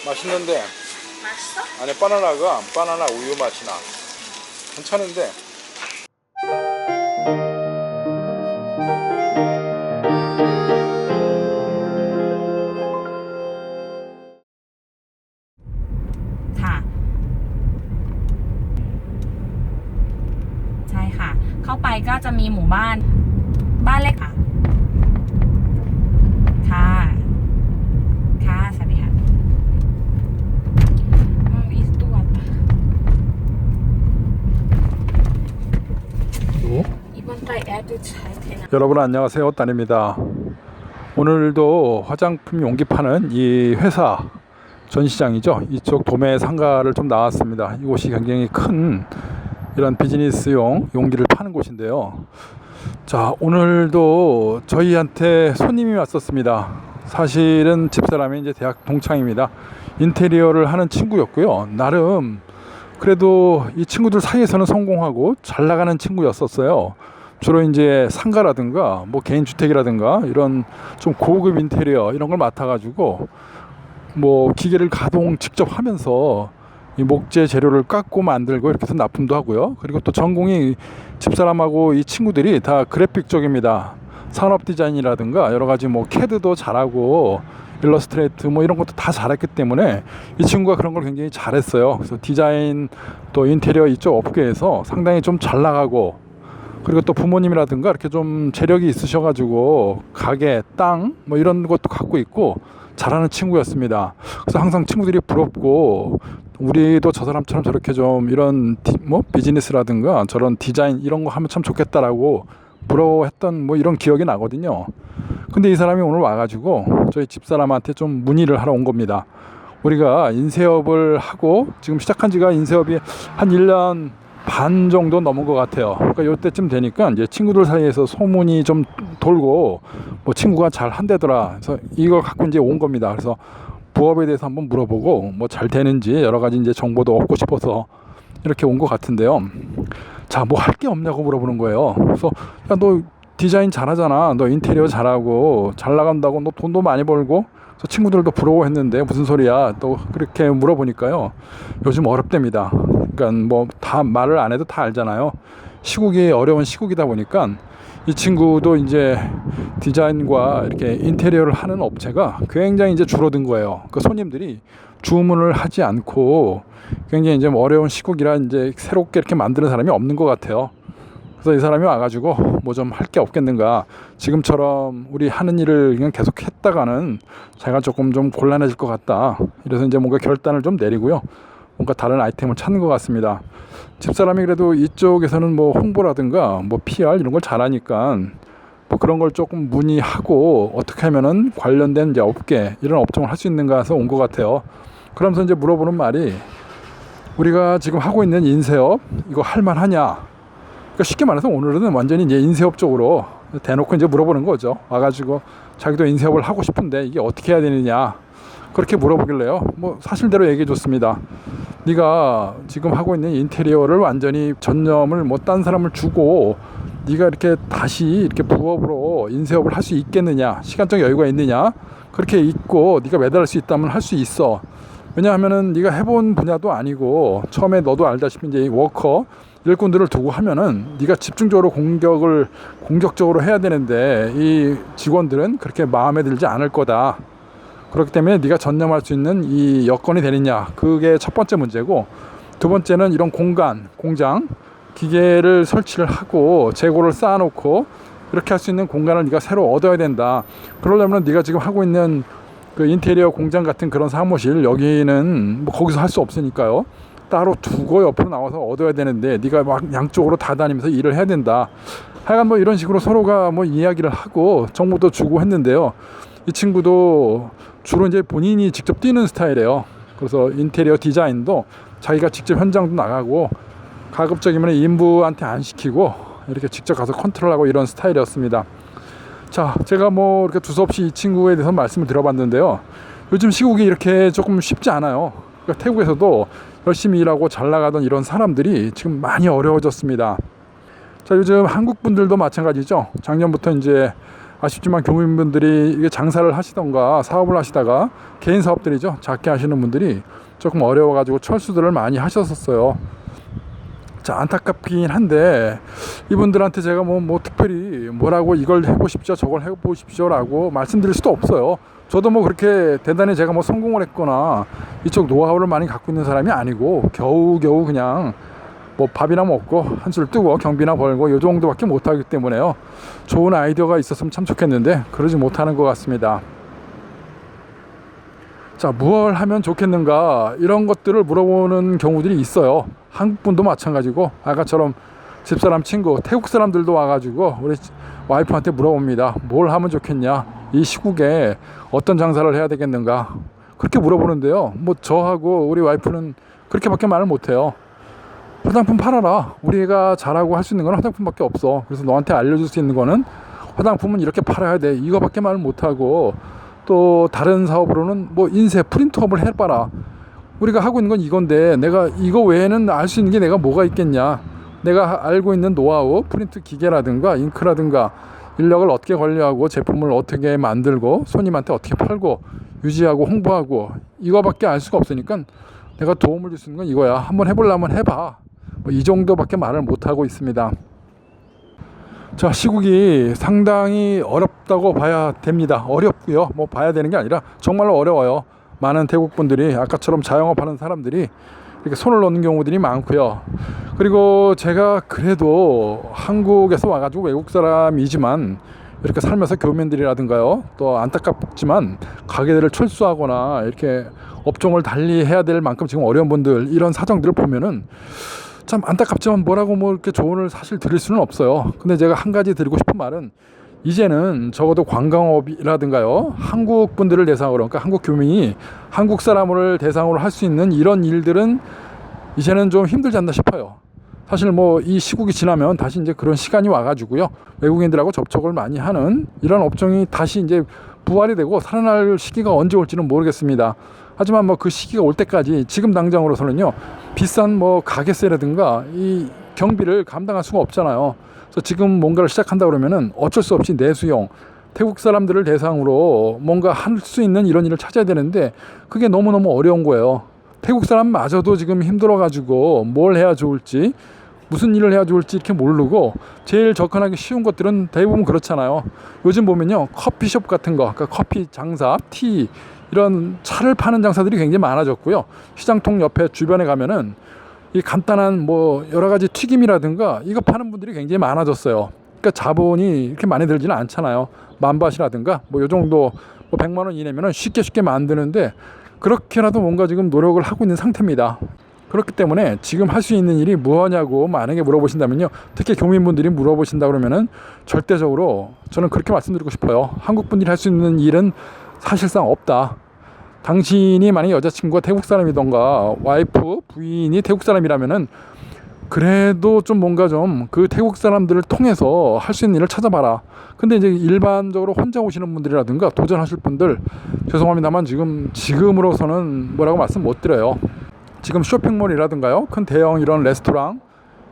맛있는데 맛있어? 안에 바나나 우유 맛이 나. 괜찮은데. 자, ใช่ค่ะเข้าไปก็จะมีหมู่บ้านเล็กค่ะค่ะสวัสดีค่ะ여러분 안녕하세요. 딴입니다. 오늘도 화장품 용기 파는 이 회사 전시장이죠. 이쪽 도매 상가를 좀 나왔습니다. 이곳이 굉장히 큰 이런 비즈니스용 용기를 파는 곳인데요. 자, 오늘도 저희한테 손님이 왔었습니다. 사실은 집사람이 이제 대학 동창입니다. 인테리어를 하는 친구였고요. 나름 그래도 이 친구들 사이에서는 성공하고 잘 나가는 친구였었어요. 주로 이제 상가라든가 뭐 개인주택이라든가 이런 좀 고급 인테리어 이런 걸 맡아가지고 뭐 기계를 가동 직접 하면서 이 목재 재료를 깎고 만들고 이렇게 해서 납품도 하고요. 그리고 또 전공이 집사람하고 이 친구들이 다 그래픽 쪽입니다. 산업 디자인이라든가 여러 가지 뭐 캐드도 잘하고 일러스트레이트 뭐 이런 것도 다 잘했기 때문에 이 친구가 그런 걸 굉장히 잘했어요. 그래서 디자인 또 인테리어 이쪽 업계에서 상당히 좀 잘 나가고, 그리고 또 부모님이라든가 이렇게 좀 재력이 있으셔가지고 가게, 땅 뭐 이런 것도 갖고 있고 잘하는 친구였습니다. 그래서 항상 친구들이 부럽고 우리도 저 사람처럼 저렇게 좀 이런 뭐 비즈니스라든가 저런 디자인 이런 거 하면 참 좋겠다라고 부러워했던 뭐 이런 기억이 나거든요. 근데 이 사람이 오늘 와가지고 저희 집사람한테 좀 문의를 하러 온 겁니다. 우리가 인쇄업을 하고 지금 시작한 지가 인쇄업이 한 1년 반 정도 넘은 것 같아요. 그러니까 요때쯤 되니까 이제 친구들 사이에서 소문이 좀 돌고 뭐 친구가 잘 한대더라. 그래서 이걸 갖고 이제 온 겁니다. 그래서 부업에 대해서 한번 물어보고 뭐 잘 되는지 여러 가지 이제 정보도 얻고 싶어서 이렇게 온 것 같은데요. 자, 뭐 할 게 없냐고 물어보는 거예요. 그래서 야, 너 디자인 잘하잖아. 너 인테리어 잘하고 잘 나간다고 너 돈도 많이 벌고. 그래서 친구들도 부러워했는데 무슨 소리야? 또 그렇게 물어보니까요. 요즘 어렵답니다. 그러니까 뭐 다 말을 안 해도 다 알잖아요. 시국이 어려운 시국이다 보니까 이 친구도 이제 디자인과 이렇게 인테리어를 하는 업체가 굉장히 이제 줄어든 거예요. 그 손님들이 주문을 하지 않고 굉장히 이제 어려운 시국이라 이제 새롭게 이렇게 만드는 사람이 없는 것 같아요. 그래서 이 사람이 와가지고 뭐 좀 할 게 없겠는가. 지금처럼 우리 하는 일을 그냥 계속 했다가는 제가 조금 좀 곤란해질 것 같다. 이래서 이제 뭔가 결단을 좀 내리고요. 뭔가 다른 아이템을 찾는 것 같습니다. 집사람이 그래도 이쪽에서는 뭐 홍보라든가 뭐 PR 이런 걸 잘하니까 뭐 그런 걸 조금 문의하고 어떻게 하면은 관련된 이제 업계 이런 업종을 할 수 있는가 해서 온 것 같아요. 그러면서 이제 물어보는 말이 우리가 지금 하고 있는 인쇄업 이거 할만하냐? 그러니까 쉽게 말해서 오늘은 완전히 이제 인쇄업 쪽으로 대놓고 이제 물어보는 거죠. 와가지고 자기도 인쇄업을 하고 싶은데 이게 어떻게 해야 되느냐 그렇게 물어보길래요. 뭐 사실대로 얘기해 줬습니다. 네가 지금 하고 있는 인테리어를 완전히 전념을 뭐 딴 사람을 주고 네가 이렇게 다시 이렇게 부업으로 인쇄업을 할 수 있겠느냐, 시간적 여유가 있느냐, 그렇게 있고 네가 매달릴 수 있다면 할 수 있어. 왜냐하면은 네가 해본 분야도 아니고 처음에 너도 알다시피 이제 워커 일꾼들을 두고 하면은 네가 집중적으로 공격적으로 해야 되는데 이 직원들은 그렇게 마음에 들지 않을 거다. 그렇기 때문에 네가 전념할 수 있는 이 여건이 되느냐, 그게 첫 번째 문제고, 두 번째는 이런 공장 기계를 설치를 하고 재고를 쌓아놓고 이렇게 할 수 있는 공간을 네가 새로 얻어야 된다. 그러려면 네가 지금 하고 있는 그 인테리어 공장 같은 그런 사무실 여기는 뭐 거기서 할 수 없으니까요. 따로 두고 옆으로 나와서 얻어야 되는데 네가 막 양쪽으로 다 다니면서 일을 해야 된다. 하여간 뭐 이런 식으로 서로가 뭐 이야기를 하고 정보도 주고 했는데요. 이 친구도 주로 이제 본인이 직접 뛰는 스타일이에요. 그래서 인테리어 디자인도 자기가 직접 현장도 나가고 가급적이면 인부한테 안 시키고 이렇게 직접 가서 컨트롤하고 이런 스타일이었습니다. 자, 제가 뭐 이렇게 두서없이 이 친구에 대해서 말씀을 드려봤는데요. 요즘 시국이 이렇게 조금 쉽지 않아요. 그러니까 태국에서도 열심히 일하고 잘 나가던 이런 사람들이 지금 많이 어려워졌습니다. 자, 요즘 한국 분들도 마찬가지죠. 작년부터 이제 아쉽지만 교민분들이 이게 장사를 하시던가 사업을 하시다가 개인 사업들이죠. 작게 하시는 분들이 조금 어려워가지고 철수들을 많이 하셨었어요. 자, 안타깝긴 한데 이분들한테 제가 뭐 특별히 뭐라고 이걸 해보십시오 저걸 해보십시오 라고 말씀드릴 수도 없어요. 저도 뭐 그렇게 대단히 제가 뭐 성공을 했거나 이쪽 노하우를 많이 갖고 있는 사람이 아니고 겨우겨우 그냥 뭐 밥이나 먹고 한술 뜨고 경비나 벌고 요 정도밖에 못하기 때문에요. 좋은 아이디어가 있었으면 참 좋겠는데 그러지 못하는 것 같습니다. 자, 무엇을 하면 좋겠는가 이런 것들을 물어보는 경우들이 있어요. 한국분도 마찬가지고 아까처럼 집사람 친구 태국 사람들도 와가지고 우리 와이프한테 물어봅니다. 뭘 하면 좋겠냐, 이 시국에 어떤 장사를 해야 되겠는가 그렇게 물어보는데요. 뭐 저하고 우리 와이프는 그렇게밖에 말을 못해요. 화장품 팔아라. 우리가 잘하고 할 수 있는 건 화장품밖에 없어. 그래서 너한테 알려줄 수 있는 거는 화장품은 이렇게 팔아야 돼, 이거밖에 말을 못하고, 또 다른 사업으로는 뭐 인쇄 프린트업을 해봐라. 우리가 하고 있는 건 이건데 내가 이거 외에는 알 수 있는 게 내가 뭐가 있겠냐. 내가 알고 있는 노하우, 프린트 기계라든가 잉크라든가 인력을 어떻게 관리하고 제품을 어떻게 만들고 손님한테 어떻게 팔고 유지하고 홍보하고 이거밖에 알 수가 없으니까 내가 도움을 줄 수 있는 건 이거야. 한번 해보려면 해봐. 뭐 이 정도밖에 말을 못하고 있습니다. 자, 시국이 상당히 어렵다고 봐야 됩니다. 어렵고요. 뭐 봐야 되는 게 아니라 정말로 어려워요. 많은 태국 분들이 아까처럼 자영업하는 사람들이 이렇게 손을 놓는 경우들이 많고요. 그리고 제가 그래도 한국에서 와가지고 외국 사람이지만 이렇게 살면서 교민들이라든가요, 또 안타깝지만 가게들을 철수하거나 이렇게 업종을 달리 해야 될 만큼 지금 어려운 분들 이런 사정들을 보면은 참 안타깝지만 뭐라고 뭐 이렇게 조언을 사실 드릴 수는 없어요. 근데 제가 한 가지 드리고 싶은 말은 이제는 적어도 관광업이라든가요, 한국 분들을 대상으로, 그러니까 한국 교민이 한국 사람을 대상으로 할 수 있는 이런 일들은 이제는 좀 힘들지 않나 싶어요. 사실 뭐 이 시국이 지나면 다시 이제 그런 시간이 와가지고요, 외국인들하고 접촉을 많이 하는 이런 업종이 다시 이제 부활이 되고 살아날 시기가 언제 올지는 모르겠습니다. 하지만 뭐 그 시기가 올 때까지 지금 당장으로서는요, 비싼 뭐 가게세라든가 이 경비를 감당할 수가 없잖아요. 그래서 지금 뭔가를 시작한다 그러면은 어쩔 수 없이 내수용 태국 사람들을 대상으로 뭔가 할 수 있는 이런 일을 찾아야 되는데 그게 너무너무 어려운 거예요. 태국 사람마저도 지금 힘들어가지고 뭘 해야 좋을지, 무슨 일을 해야 좋을지 이렇게 모르고 제일 접근하기 쉬운 것들은 대부분 그렇잖아요. 요즘 보면요, 커피숍 같은 거, 그러니까 커피 장사, 티 이런 차를 파는 장사들이 굉장히 많아졌고요. 시장통 옆에 주변에 가면은 이 간단한 뭐 여러 가지 튀김이라든가 이거 파는 분들이 굉장히 많아졌어요. 그러니까 자본이 이렇게 많이 들지는 않잖아요. 만밭이라든가 뭐 요 정도 뭐 100만 원 이내면은 쉽게 만드는데 그렇게라도 뭔가 지금 노력을 하고 있는 상태입니다. 그렇기 때문에 지금 할 수 있는 일이 무엇냐고 만약에 물어보신다면요, 특히 교민분들이 물어보신다 그러면은 절대적으로 저는 그렇게 말씀드리고 싶어요. 한국 분들이 할 수 있는 일은 사실상 없다. 당신이 만약에 여자친구가 태국 사람이던가 와이프, 부인이 태국 사람이라면은 그래도 좀 뭔가 좀 그 태국 사람들을 통해서 할 수 있는 일을 찾아봐라. 근데 이제 일반적으로 혼자 오시는 분들이라든가 도전하실 분들, 죄송합니다만 지금으로서는 뭐라고 말씀 못 드려요. 지금 쇼핑몰이라든가요, 큰 대형 이런 레스토랑,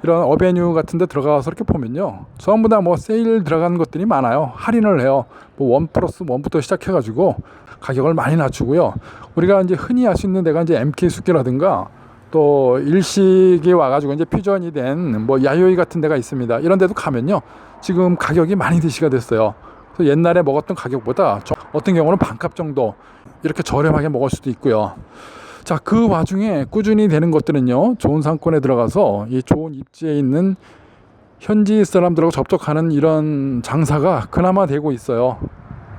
이런 어베뉴 같은 데 들어가서 이렇게 보면요, 전부 다 뭐 세일 들어간 것들이 많아요. 할인을 해요. 뭐 1+1부터 시작해가지고 가격을 많이 낮추고요. 우리가 이제 흔히 할 수 있는 데가 이제 MK 숙기라든가 또 일식이 와가지고 이제 퓨전이 된 뭐 야요이 같은 데가 있습니다. 이런 데도 가면요, 지금 가격이 많이 드시가 됐어요. 그래서 옛날에 먹었던 가격보다 어떤 경우는 반값 정도 이렇게 저렴하게 먹을 수도 있고요. 자, 그 와중에 꾸준히 되는 것들은요, 좋은 상권에 들어가서 이 좋은 입지에 있는 현지 사람들하고 접촉하는 이런 장사가 그나마 되고 있어요.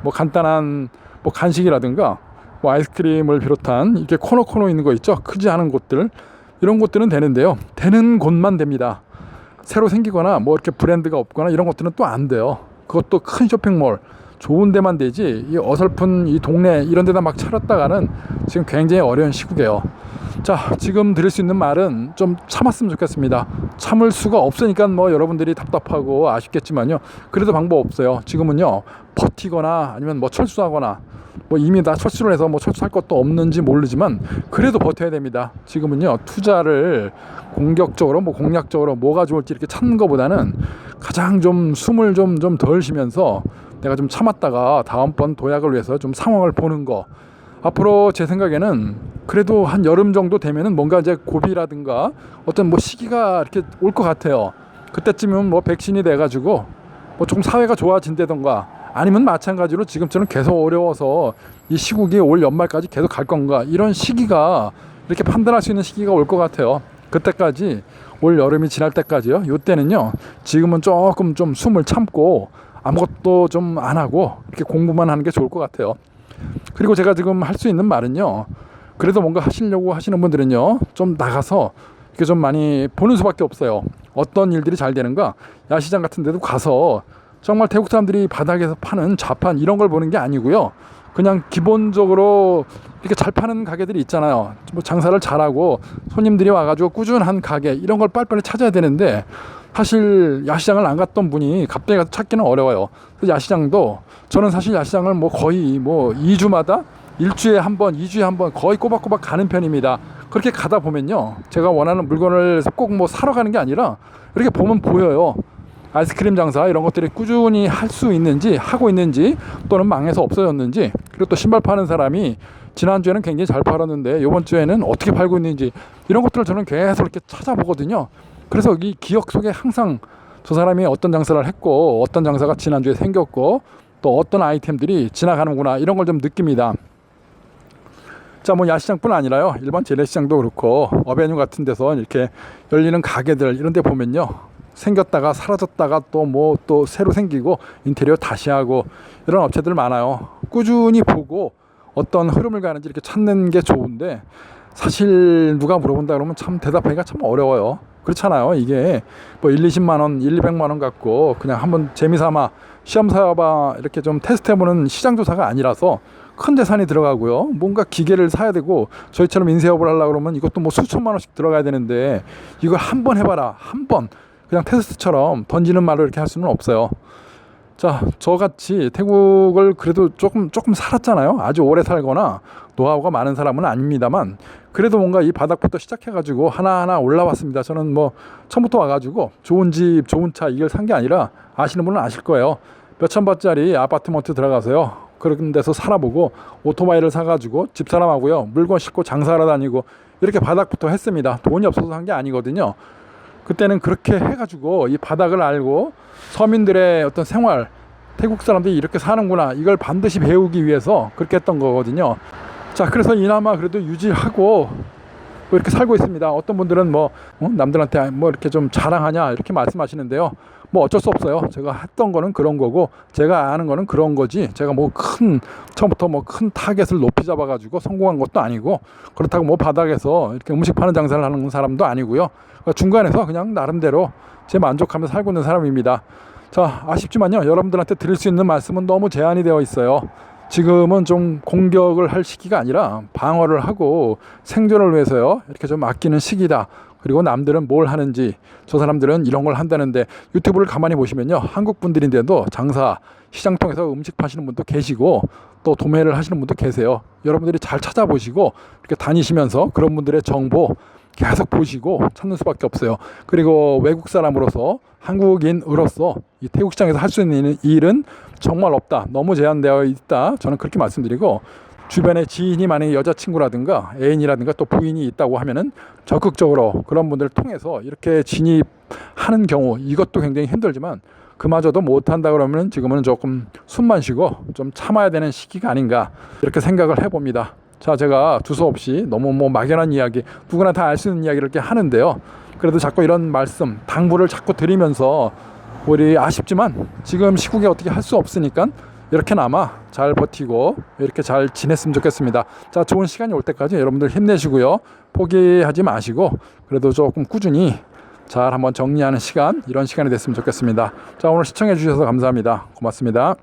뭐 간단한 뭐 간식이라든가 뭐 아이스크림을 비롯한 이렇게 코너 있는 거 있죠, 크지 않은 곳들, 이런 곳들은 되는데요, 되는 곳만 됩니다. 새로 생기거나 뭐 이렇게 브랜드가 없거나 이런 것들은 또 안 돼요. 그것도 큰 쇼핑몰 좋은 데만 되지, 이 어설픈 이 동네 이런 데다 막 차렸다가는 지금 굉장히 어려운 시국이에요. 자, 지금 드릴 수 있는 말은 좀 참았으면 좋겠습니다. 참을 수가 없으니까 뭐 여러분들이 답답하고 아쉽겠지만요, 그래도 방법 없어요. 지금은요, 버티거나 아니면 뭐 철수하거나, 뭐 이미 다 철수를 해서 뭐 철수할 것도 없는지 모르지만 그래도 버텨야 됩니다. 지금은요, 투자를 공격적으로 뭐 공략적으로 뭐가 좋을지 이렇게 찾는 것보다는 가장 좀 숨을 좀 덜 쉬면서 내가 좀 참았다가 다음번 도약을 위해서 좀 상황을 보는 거. 앞으로 제 생각에는 그래도 한 여름 정도 되면은 뭔가 이제 고비라든가 어떤 뭐 시기가 이렇게 올 것 같아요. 그때쯤이면 뭐 백신이 돼가지고 뭐 조금 사회가 좋아진다던가 아니면 마찬가지로 지금처럼 계속 어려워서 이 시국이 올 연말까지 계속 갈 건가 이런 시기가 이렇게 판단할 수 있는 시기가 올 것 같아요. 그때까지 올 여름이 지날 때까지요. 요때는요. 지금은 조금 좀 숨을 참고 아무것도 좀 안 하고 이렇게 공부만 하는 게 좋을 것 같아요. 그리고 제가 지금 할 수 있는 말은요. 그래도 뭔가 하시려고 하시는 분들은요. 좀 나가서 이렇게 좀 많이 보는 수밖에 없어요. 어떤 일들이 잘 되는가. 야시장 같은 데도 가서 정말 태국 사람들이 바닥에서 파는 자판 이런 걸 보는 게 아니고요. 그냥 기본적으로 이렇게 잘 파는 가게들이 있잖아요. 뭐 장사를 잘하고 손님들이 와가지고 꾸준한 가게 이런 걸 빨리빨리 찾아야 되는데 사실 야시장을 안 갔던 분이 갑자기 가서 찾기는 어려워요. 야시장도 저는 사실 야시장을 뭐 거의 뭐 2주마다 일주일에 한 번, 2주에 한 번 거의 꼬박꼬박 가는 편입니다. 그렇게 가다 보면요. 제가 원하는 물건을 꼭 뭐 사러 가는 게 아니라 이렇게 보면 보여요. 아이스크림 장사 이런 것들이 꾸준히 할 수 있는지 하고 있는지 또는 망해서 없어졌는지 그리고 또 신발 파는 사람이 지난주에는 굉장히 잘 팔았는데 이번 주에는 어떻게 팔고 있는지 이런 것들을 저는 계속 이렇게 찾아보거든요. 그래서 이 기억 속에 항상 저 사람이 어떤 장사를 했고 어떤 장사가 지난주에 생겼고 또 어떤 아이템들이 지나가는구나 이런 걸 좀 느낍니다. 자, 뭐 야시장뿐 아니라요. 일반 재래시장도 그렇고 어베뉴 같은 데서 이렇게 열리는 가게들 이런 데 보면요. 생겼다가 사라졌다가 또 뭐 또 새로 생기고 인테리어 다시 하고 이런 업체들 많아요. 꾸준히 보고 어떤 흐름을 가는지 이렇게 찾는 게 좋은데 사실 누가 물어본다 그러면 참 대답하기가 참 어려워요. 그렇잖아요. 이게 뭐 1, 20만 원, 1, 200만 원 갖고 그냥 한번 재미삼아 시험 사봐 이렇게 좀 테스트해보는 시장 조사가 아니라서 큰 재산이 들어가고요. 뭔가 기계를 사야 되고 저희처럼 인쇄업을 하려고 그러면 이것도 뭐 수천만 원씩 들어가야 되는데 이걸 한 번 해봐라. 한 번. 그냥 테스트처럼 던지는 말로 이렇게 할 수는 없어요. 자, 저같이 태국을 그래도 조금 살았잖아요. 아주 오래 살거나 노하우가 많은 사람은 아닙니다만 그래도 뭔가 이 바닥부터 시작해가지고 하나하나 올라왔습니다. 저는 뭐 처음부터 와가지고 좋은 집, 좋은 차 이걸 산 게 아니라 아시는 분은 아실 거예요. 몇천 바짜리 아파트먼트 들어가서요. 그런 데서 살아보고 오토바이를 사가지고 집사람하고요. 물건 싣고 장사하러 다니고 이렇게 바닥부터 했습니다. 돈이 없어서 한 게 아니거든요. 그때는 그렇게 해가지고 이 바닥을 알고 서민들의 어떤 생활 태국 사람들이 이렇게 사는구나 이걸 반드시 배우기 위해서 그렇게 했던 거거든요. 자, 그래서 이나마 그래도 유지하고 뭐 이렇게 살고 있습니다. 어떤 분들은 뭐 남들한테 뭐 이렇게 좀 자랑하냐 이렇게 말씀하시는데요. 뭐 어쩔 수 없어요. 제가 했던 거는 그런 거고 제가 아는 거는 그런 거지 제가 뭐 처음부터 뭐 큰 타겟을 높이 잡아가지고 성공한 것도 아니고 그렇다고 뭐 바닥에서 이렇게 음식 파는 장사를 하는 사람도 아니고요. 중간에서 그냥 나름대로 제 만족하면서 살고 있는 사람입니다. 자, 아쉽지만요. 여러분들한테 드릴 수 있는 말씀은 너무 제한이 되어 있어요. 지금은 좀 공격을 할 시기가 아니라 방어를 하고 생존을 위해서요. 이렇게 좀 아끼는 시기다. 그리고 남들은 뭘 하는지 저 사람들은 이런 걸 한다는데 유튜브를 가만히 보시면요. 한국 분들인데도 장사, 시장 통해서 음식 파시는 분도 계시고 또 도매를 하시는 분도 계세요. 여러분들이 잘 찾아보시고 이렇게 다니시면서 그런 분들의 정보 계속 보시고 찾는 수밖에 없어요. 그리고 외국 사람으로서 한국인으로서 이 태국 시장에서 할 수 있는 일은 정말 없다. 너무 제한되어 있다. 저는 그렇게 말씀드리고 주변에 지인이 만약에 여자친구라든가 애인이라든가 또 부인이 있다고 하면은 적극적으로 그런 분들을 통해서 이렇게 진입하는 경우 이것도 굉장히 힘들지만 그마저도 못한다 그러면 지금은 조금 숨만 쉬고 좀 참아야 되는 시기가 아닌가 이렇게 생각을 해봅니다. 자, 제가 두서없이 너무 뭐 막연한 이야기 누구나 다 알 수 있는 이야기를 이렇게 하는데요. 그래도 자꾸 이런 말씀 당부를 자꾸 드리면서 우리 아쉽지만 지금 시국에 어떻게 할 수 없으니까 이렇게나마 잘 버티고 이렇게 잘 지냈으면 좋겠습니다. 자, 좋은 시간이 올 때까지 여러분들 힘내시고요. 포기하지 마시고 그래도 조금 꾸준히 잘 한번 정리하는 시간 이런 시간이 됐으면 좋겠습니다. 자, 오늘 시청해 주셔서 감사합니다. 고맙습니다.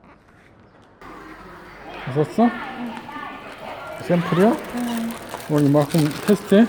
봤었어? 샘플이요? 오늘 이만큼 테스트해?